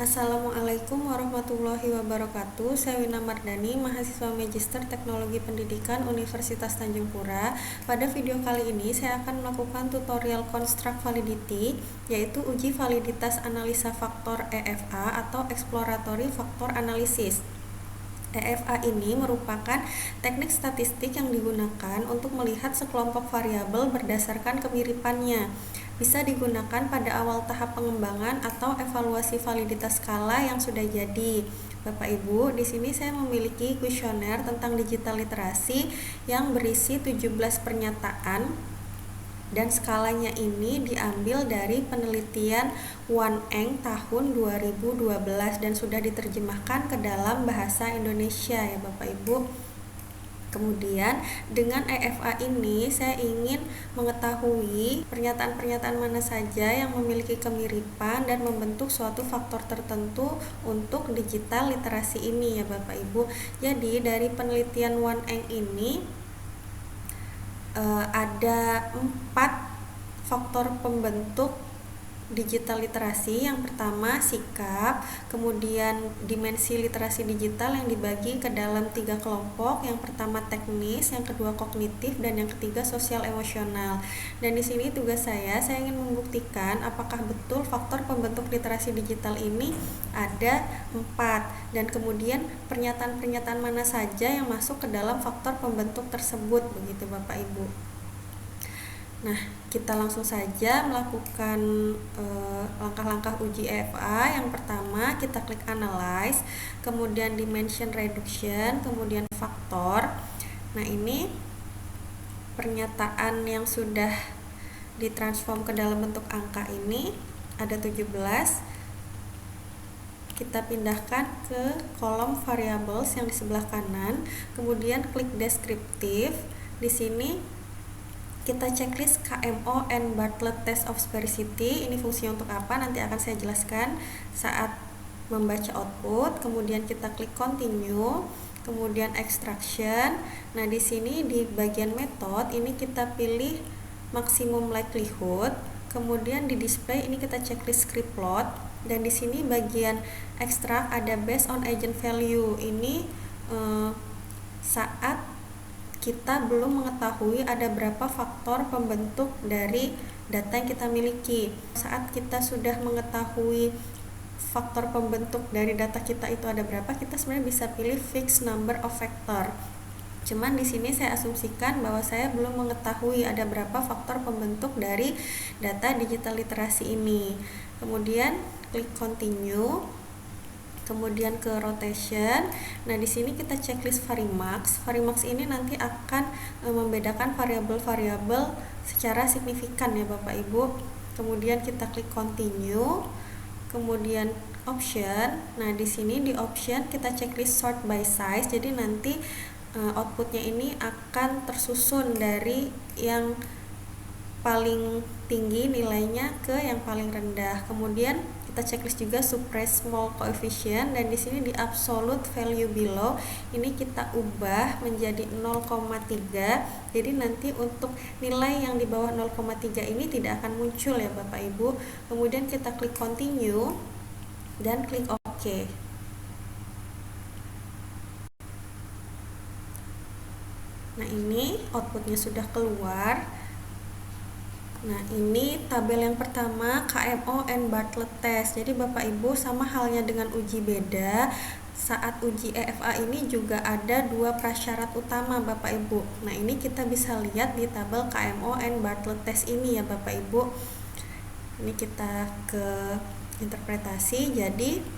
Assalamualaikum warahmatullahi wabarakatuh. Saya Wina Mardani, mahasiswa Magister Teknologi Pendidikan Universitas Tanjung Pura. Pada video kali ini saya akan melakukan tutorial Construct Validity, yaitu uji validitas analisa faktor EFA atau Exploratory Factor Analysis. EFA ini merupakan teknik statistik yang digunakan untuk melihat sekelompok variabel berdasarkan kemiripannya. Bisa digunakan pada awal tahap pengembangan atau evaluasi validitas skala yang sudah jadi. Bapak Ibu, di sini saya memiliki kuesioner tentang digital literasi yang berisi 17 pernyataan dan skalanya ini diambil dari penelitian Wan Eng tahun 2012 dan sudah diterjemahkan ke dalam bahasa Indonesia ya Bapak Ibu. Kemudian dengan EFA ini saya ingin mengetahui pernyataan-pernyataan mana saja yang memiliki kemiripan dan membentuk suatu faktor tertentu untuk digital literasi ini ya Bapak Ibu. Jadi dari penelitian Wan Eng ini ada 4 faktor pembentuk digital literasi. Yang pertama sikap, kemudian dimensi literasi digital yang dibagi ke dalam 3 kelompok. Yang pertama teknis, yang kedua kognitif, dan yang ketiga sosial emosional. Dan di sini tugas saya ingin membuktikan apakah betul faktor pembentuk literasi digital ini ada 4 dan kemudian pernyataan-pernyataan mana saja yang masuk ke dalam faktor pembentuk tersebut, begitu Bapak Ibu. Nah, kita langsung saja melakukan langkah-langkah uji EFA. Yang pertama, kita klik Analyze, kemudian Dimension Reduction, kemudian Faktor. Nah, ini pernyataan yang sudah ditransform ke dalam bentuk angka ini ada 17. Kita pindahkan ke kolom variables yang di sebelah kanan, kemudian klik Descriptive. Di sini kita checklist KMO and Bartlett Test of Sparsity. Ini fungsinya untuk apa? Nanti akan saya jelaskan saat membaca output. Kemudian kita klik Continue, kemudian Extraction. Nah, di sini di bagian method ini kita pilih Maximum Likelihood. Kemudian di display ini kita checklist Script Plot. Dan di sini bagian Extract ada Based on Agent Value. Ini saat kita belum mengetahui ada berapa faktor pembentuk dari data yang kita miliki. Saat kita sudah mengetahui faktor pembentuk dari data kita itu ada berapa, kita sebenarnya bisa pilih fixed number of factor. Cuman di sini saya asumsikan bahwa saya belum mengetahui ada berapa faktor pembentuk dari data digital literasi ini. Kemudian klik Continue. Kemudian ke rotation. Nah, di sini kita checklist Varimax. Varimax ini nanti akan membedakan variabel-variabel secara signifikan ya Bapak Ibu. Kemudian kita klik Continue. Kemudian Option. Nah, di sini di Option kita checklist Sort by Size. Jadi nanti outputnya ini akan tersusun dari yang paling tinggi nilainya ke yang paling rendah. Kemudian kita checklist juga suppress small coefficient, dan di sini di absolute value below ini kita ubah menjadi 0,3. Jadi nanti untuk nilai yang di bawah 0,3 ini tidak akan muncul ya Bapak Ibu. Kemudian kita klik Continue dan klik OK. Nah, ini outputnya sudah keluar. Nah, ini tabel yang pertama KMO and Bartlett Test. Jadi Bapak Ibu sama halnya dengan uji beda, saat uji EFA ini juga ada 2 prasyarat utama Bapak Ibu. Nah, ini kita bisa lihat di tabel KMO and Bartlett Test ini ya Bapak Ibu. Ini kita ke interpretasi. Jadi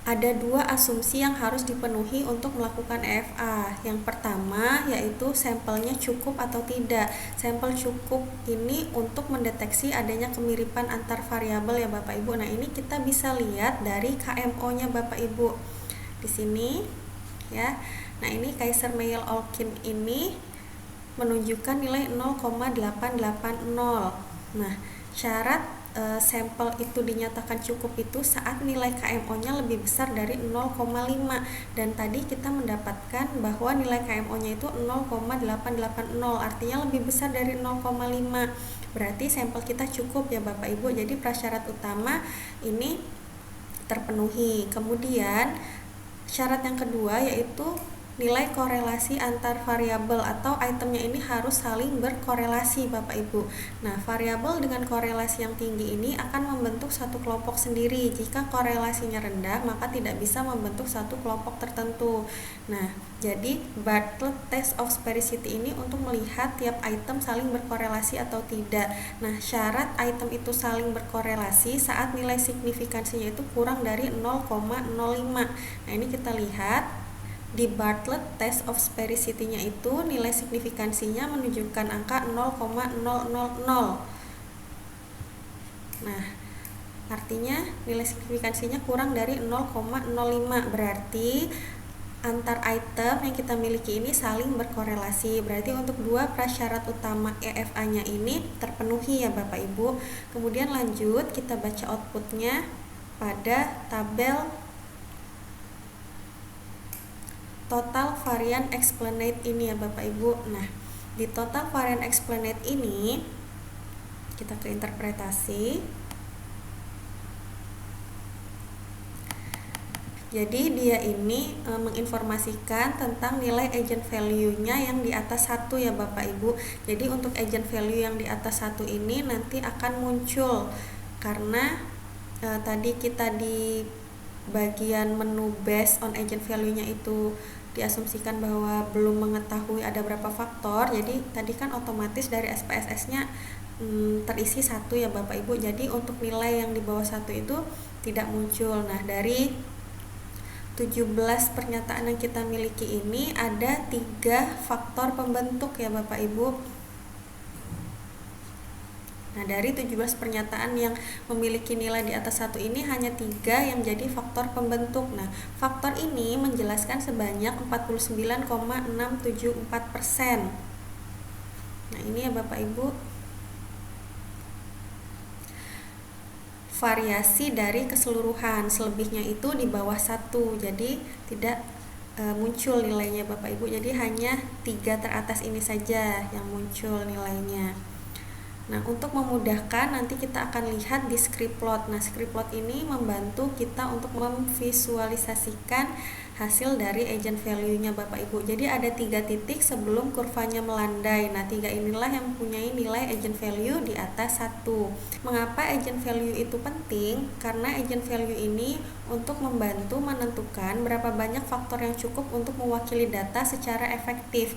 ada 2 asumsi yang harus dipenuhi untuk melakukan EFA. Yang pertama yaitu sampelnya cukup atau tidak. Sampel cukup ini untuk mendeteksi adanya kemiripan antar variabel ya Bapak Ibu. Nah, ini kita bisa lihat dari KMO-nya Bapak Ibu. Di sini ya. Nah, ini Kaiser Mail Olkin ini menunjukkan nilai 0,880. Nah, syarat sampel itu dinyatakan cukup itu saat nilai KMO-nya lebih besar dari 0,5, dan tadi kita mendapatkan bahwa nilai KMO-nya itu 0,880, artinya lebih besar dari 0,5. berarti sampel kita cukup ya Bapak Ibu. Jadi prasyarat utama ini terpenuhi. Kemudian syarat yang kedua yaitu nilai korelasi antar variabel atau itemnya ini harus saling berkorelasi Bapak Ibu. Nah, variabel dengan korelasi yang tinggi ini akan membentuk satu kelompok sendiri. Jika korelasinya rendah, maka tidak bisa membentuk satu kelompok tertentu. Nah, jadi Bartlett Test of Sphericity ini untuk melihat tiap item saling berkorelasi atau tidak. Nah, syarat item itu saling berkorelasi saat nilai signifikansinya itu kurang dari 0,05. Nah, ini kita lihat di Bartlett Test of Sphericity-nya itu nilai signifikansinya menunjukkan angka 0,000. Nah, artinya nilai signifikansinya kurang dari 0,05, berarti antar item yang kita miliki ini saling berkorelasi. Berarti untuk dua prasyarat utama EFA-nya ini terpenuhi ya Bapak Ibu. Kemudian lanjut kita baca outputnya pada tabel total varian explanate ini ya Bapak Ibu. Nah, di total varian explanate ini kita ke interpretasi. Jadi dia ini menginformasikan tentang nilai agent value-nya yang di atas 1 ya Bapak Ibu. Jadi untuk agent value yang di atas 1 ini nanti akan muncul karena tadi kita di bagian menu based on agent value-nya itu diasumsikan bahwa belum mengetahui ada berapa faktor. Jadi tadi kan otomatis dari SPSS-nya terisi 1 ya Bapak Ibu. Jadi untuk nilai yang di bawah 1 itu tidak muncul. Nah, dari 17 pernyataan yang kita miliki ini ada 3 faktor pembentuk ya Bapak Ibu. Nah, dari 17 pernyataan yang memiliki nilai di atas 1 ini hanya 3 yang jadi faktor pembentuk. Nah, faktor ini menjelaskan sebanyak 49,674%. Nah, ini ya Bapak Ibu variasi dari keseluruhan, selebihnya itu di bawah 1, jadi tidak muncul nilainya Bapak Ibu. Jadi hanya 3 teratas ini saja yang muncul nilainya. Nah, untuk memudahkan nanti kita akan lihat di script plot. Nah, script plot ini membantu kita untuk memvisualisasikan hasil dari agent value-nya Bapak Ibu. Jadi ada 3 titik sebelum kurvanya melandai. Nah, 3 inilah yang mempunyai nilai agent value di atas 1. Mengapa agent value itu penting? Karena agent value ini untuk membantu menentukan berapa banyak faktor yang cukup untuk mewakili data secara efektif.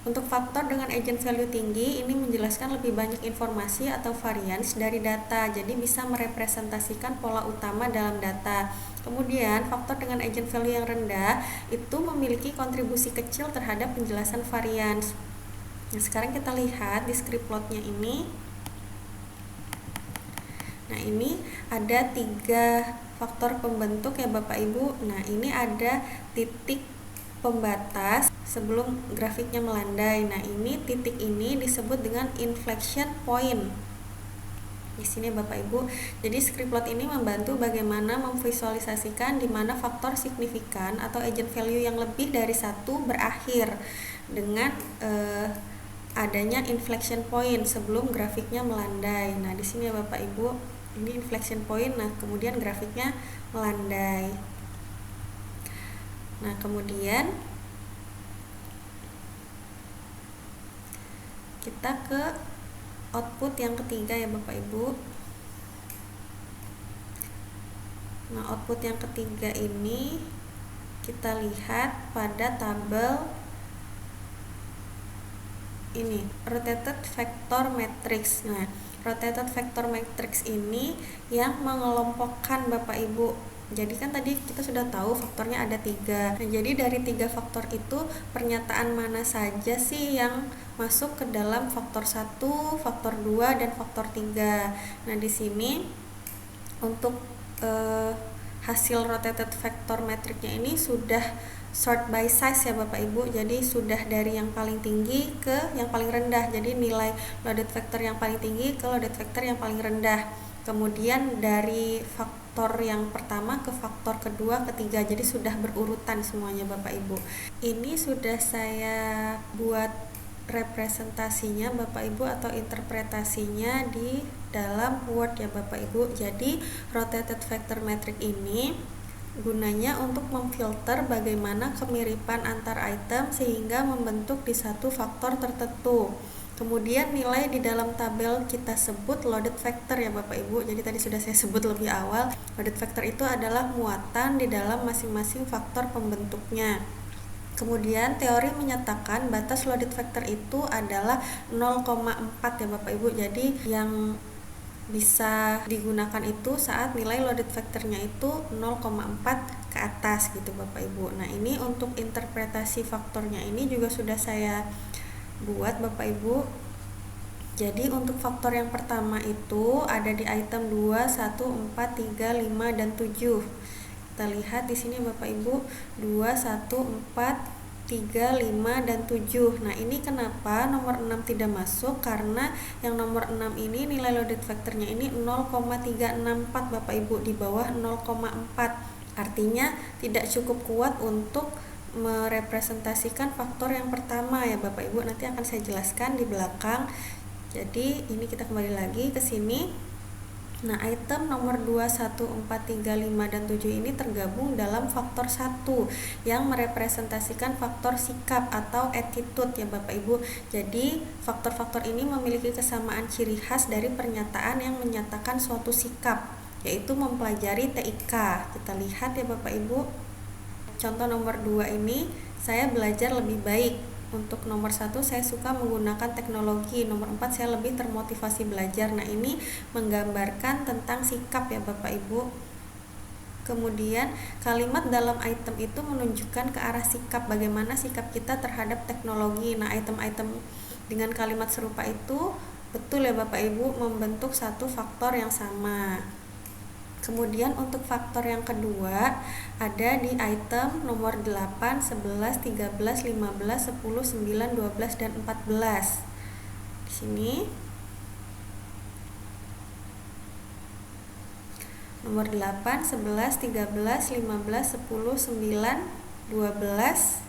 Untuk faktor dengan agent value tinggi ini menjelaskan lebih banyak informasi atau varians dari data, jadi bisa merepresentasikan pola utama dalam data. Kemudian faktor dengan agent value yang rendah itu memiliki kontribusi kecil terhadap penjelasan varians. Nah, sekarang kita lihat di script plotnya ini. Nah, ini ada 3 faktor pembentuk ya Bapak Ibu. Nah, ini ada titik pembatas sebelum grafiknya melandai. Nah, ini titik ini disebut dengan inflection point. Di sini Bapak Ibu. Jadi script plot ini membantu bagaimana memvisualisasikan di mana faktor signifikan atau agent value yang lebih dari 1 berakhir dengan adanya inflection point sebelum grafiknya melandai. Nah, di sini ya Bapak Ibu, ini inflection point. Nah, kemudian grafiknya melandai. Nah, kemudian kita ke output yang ketiga ya Bapak Ibu. Nah, output yang ketiga ini kita lihat pada tabel ini, rotated vector matrix. Nah, rotated vector matrix ini yang mengelompokkan Bapak Ibu. Jadi kan tadi kita sudah tahu faktornya ada 3. Nah, jadi dari 3 faktor itu pernyataan mana saja sih yang masuk ke dalam faktor 1, faktor 2, dan faktor 3. Nah, di sini untuk hasil rotated vector matrixnya ini sudah sort by size ya Bapak Ibu. Jadi sudah dari yang paling tinggi ke yang paling rendah. Jadi nilai loaded vector yang paling tinggi ke loaded vector yang paling rendah. Kemudian dari faktor yang pertama ke faktor kedua, ketiga. Jadi sudah berurutan semuanya Bapak Ibu. Ini sudah saya buat representasinya Bapak Ibu atau interpretasinya di dalam Word ya Bapak Ibu. Jadi rotated vector matrix ini gunanya untuk memfilter bagaimana kemiripan antar item sehingga membentuk di satu faktor tertentu. Kemudian nilai di dalam tabel kita sebut loaded vector ya Bapak Ibu. Jadi tadi sudah saya sebut lebih awal, loaded vector itu adalah muatan di dalam masing-masing faktor pembentuknya. Kemudian teori menyatakan batas loaded vector itu adalah 0,4 ya Bapak Ibu. Jadi yang bisa digunakan itu saat nilai loaded vectornya itu 0,4 ke atas gitu Bapak Ibu. Nah, ini untuk interpretasi faktornya ini juga sudah saya buat Bapak Ibu. Jadi untuk faktor yang pertama itu ada di item 2, 1, 4, 3, 5 dan 7. Kita lihat di sini Bapak Ibu 2, 1, 4, 3, 5 dan 7. Nah, ini kenapa nomor 6 tidak masuk? Karena yang nomor 6 ini nilai loaded vectornya ini 0,364 Bapak Ibu, di bawah 0,4. Artinya tidak cukup kuat untuk merepresentasikan faktor yang pertama ya Bapak Ibu. Nanti akan saya jelaskan di belakang. Jadi ini kita kembali lagi ke sini. Nah, item nomor 2, 1, 4, 3, 5, dan 7 ini tergabung dalam faktor 1 yang merepresentasikan faktor sikap atau attitude ya Bapak Ibu. Jadi faktor-faktor ini memiliki kesamaan ciri khas dari pernyataan yang menyatakan suatu sikap, yaitu mempelajari TIK. Kita lihat ya Bapak Ibu. Contoh nomor 2 ini saya belajar lebih baik. Untuk nomor 1 saya suka menggunakan teknologi, nomor 4 saya lebih termotivasi belajar. Nah, ini menggambarkan tentang sikap ya Bapak Ibu. Kemudian kalimat dalam item itu menunjukkan ke arah sikap, bagaimana sikap kita terhadap teknologi. Nah, item-item dengan kalimat serupa itu betul ya Bapak Ibu membentuk satu faktor yang sama. Kemudian untuk faktor yang kedua ada di item nomor 8, 11, 13, 15, 10, 9, 12, dan 14. Di sini nomor 8, 11, 13, 15, 10, 9, 12.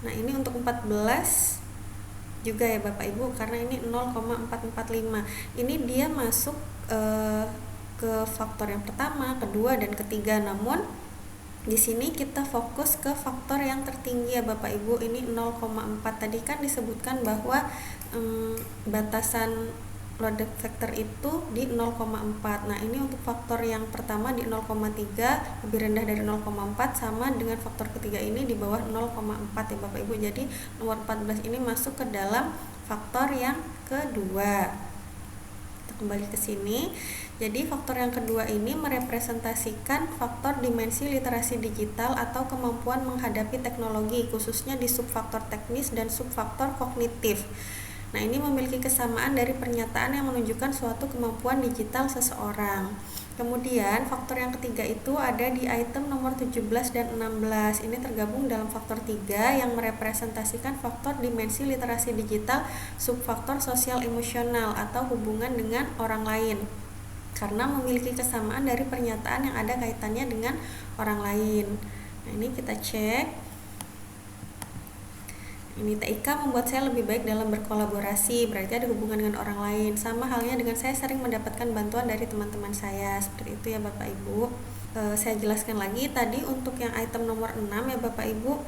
Nah, ini untuk 14 juga ya Bapak Ibu, karena ini 0,445. Ini dia masuk ke faktor yang pertama, kedua, dan ketiga. Namun di sini kita fokus ke faktor yang tertinggi ya Bapak Ibu. Ini 0,4. Tadi kan disebutkan bahwa batasan loaded vector itu di 0,4. Nah, ini untuk faktor yang pertama di 0,3, lebih rendah dari 0,4, sama dengan faktor ketiga ini di bawah 0,4 ya Bapak Ibu. Jadi nomor 14 ini masuk ke dalam faktor yang kedua. Kita kembali ke sini. Jadi faktor yang kedua ini merepresentasikan faktor dimensi literasi digital atau kemampuan menghadapi teknologi, khususnya di subfaktor teknis dan subfaktor kognitif. Nah, ini memiliki kesamaan dari pernyataan yang menunjukkan suatu kemampuan digital seseorang. Kemudian faktor yang ketiga itu ada di item nomor 17 dan 16. Ini tergabung dalam faktor 3 yang merepresentasikan faktor dimensi literasi digital subfaktor sosial emosional atau hubungan dengan orang lain, karena memiliki kesamaan dari pernyataan yang ada kaitannya dengan orang lain. Nah, ini kita cek. Ini TIK membuat saya lebih baik dalam berkolaborasi, berarti ada hubungan dengan orang lain. Sama halnya dengan saya sering mendapatkan bantuan dari teman-teman saya. Seperti itu ya Bapak Ibu. Saya jelaskan lagi tadi untuk yang item nomor 6 ya Bapak Ibu.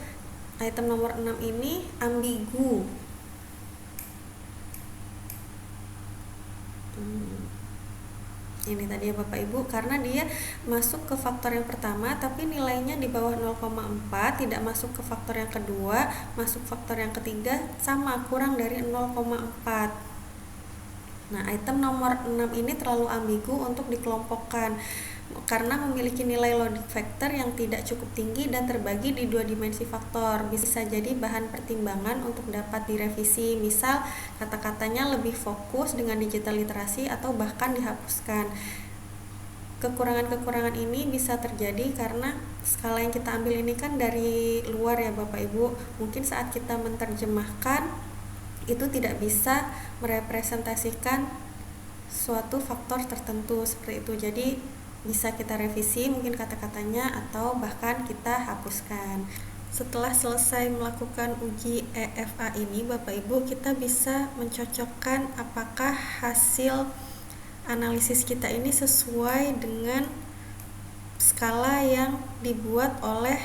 Item nomor 6 ini ambigu. Ini tadi ya Bapak Ibu, karena dia masuk ke faktor yang pertama tapi nilainya di bawah 0,4, tidak masuk ke faktor yang kedua, masuk faktor yang ketiga sama, kurang dari 0,4. Nah, item nomor 6 ini terlalu ambigu untuk dikelompokkan karena memiliki nilai loaded vector yang tidak cukup tinggi dan terbagi di dua dimensi faktor. Bisa jadi bahan pertimbangan untuk dapat direvisi, misal kata-katanya lebih fokus dengan digital literasi atau bahkan dihapuskan. Kekurangan-kekurangan ini bisa terjadi karena skala yang kita ambil ini kan dari luar ya Bapak Ibu. Mungkin saat kita menerjemahkan itu tidak bisa merepresentasikan suatu faktor tertentu seperti itu. Jadi bisa kita revisi mungkin kata-katanya atau bahkan kita hapuskan. Setelah selesai melakukan uji EFA ini, Bapak Ibu, kita bisa mencocokkan apakah hasil analisis kita ini sesuai dengan skala yang dibuat oleh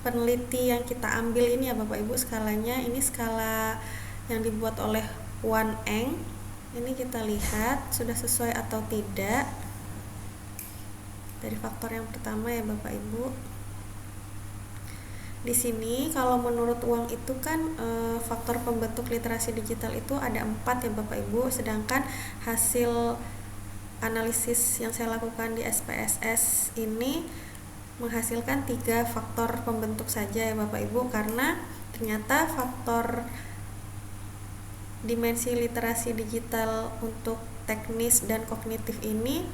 peneliti yang kita ambil ini ya Bapak Ibu. Skalanya ini skala yang dibuat oleh Wan Eng. Ini kita lihat sudah sesuai atau tidak dari faktor yang pertama ya Bapak Ibu. Di sini kalau menurut Wang itu kan faktor pembentuk literasi digital itu ada 4 ya Bapak Ibu, sedangkan hasil analisis yang saya lakukan di SPSS ini menghasilkan 3 faktor pembentuk saja ya Bapak Ibu, karena ternyata faktor dimensi literasi digital untuk teknis dan kognitif ini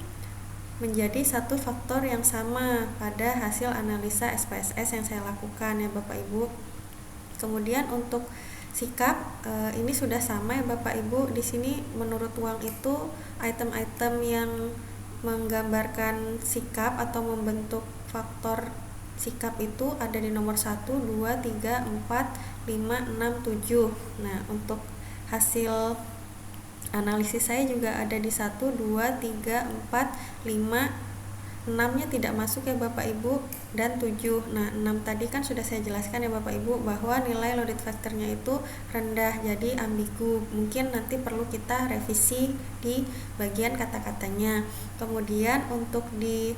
menjadi satu faktor yang sama pada hasil analisa SPSS yang saya lakukan ya Bapak Ibu. Kemudian untuk sikap ini sudah sama ya Bapak Ibu. Di sini menurut Wang itu item-item yang menggambarkan sikap atau membentuk faktor sikap itu ada di nomor 1, 2, 3, 4, 5, 6, 7. Nah, untuk hasil analisis saya juga ada di 1, 2, 3, 4, 5, 6-nya tidak masuk ya Bapak Ibu, dan 7. Nah, 6 tadi kan sudah saya jelaskan ya Bapak Ibu bahwa nilai loaded factor-nya itu rendah, jadi ambigu. Mungkin nanti perlu kita revisi di bagian kata-katanya. Kemudian untuk di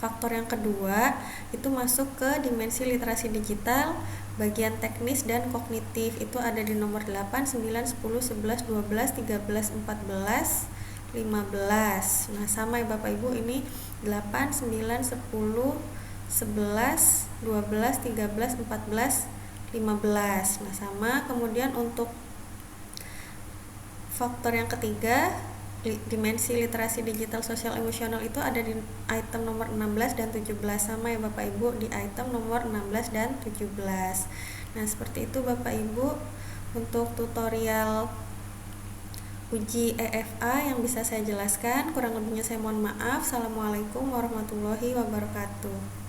faktor yang kedua itu masuk ke dimensi literasi digital bagian teknis dan kognitif, itu ada di nomor 8, 9, 10, 11, 12, 13, 14, 15. Nah, sama ya Bapak Ibu, ini 8, 9, 10, 11, 12, 13, 14, 15. Nah, sama. Kemudian untuk faktor yang ketiga, dimensi literasi digital sosial emosional itu ada di item nomor 16 dan 17, sama ya Bapak Ibu di item nomor 16 dan 17. Nah, seperti itu Bapak Ibu untuk tutorial uji EFA yang bisa saya jelaskan. Kurang lebihnya saya mohon maaf. Assalamualaikum warahmatullahi wabarakatuh.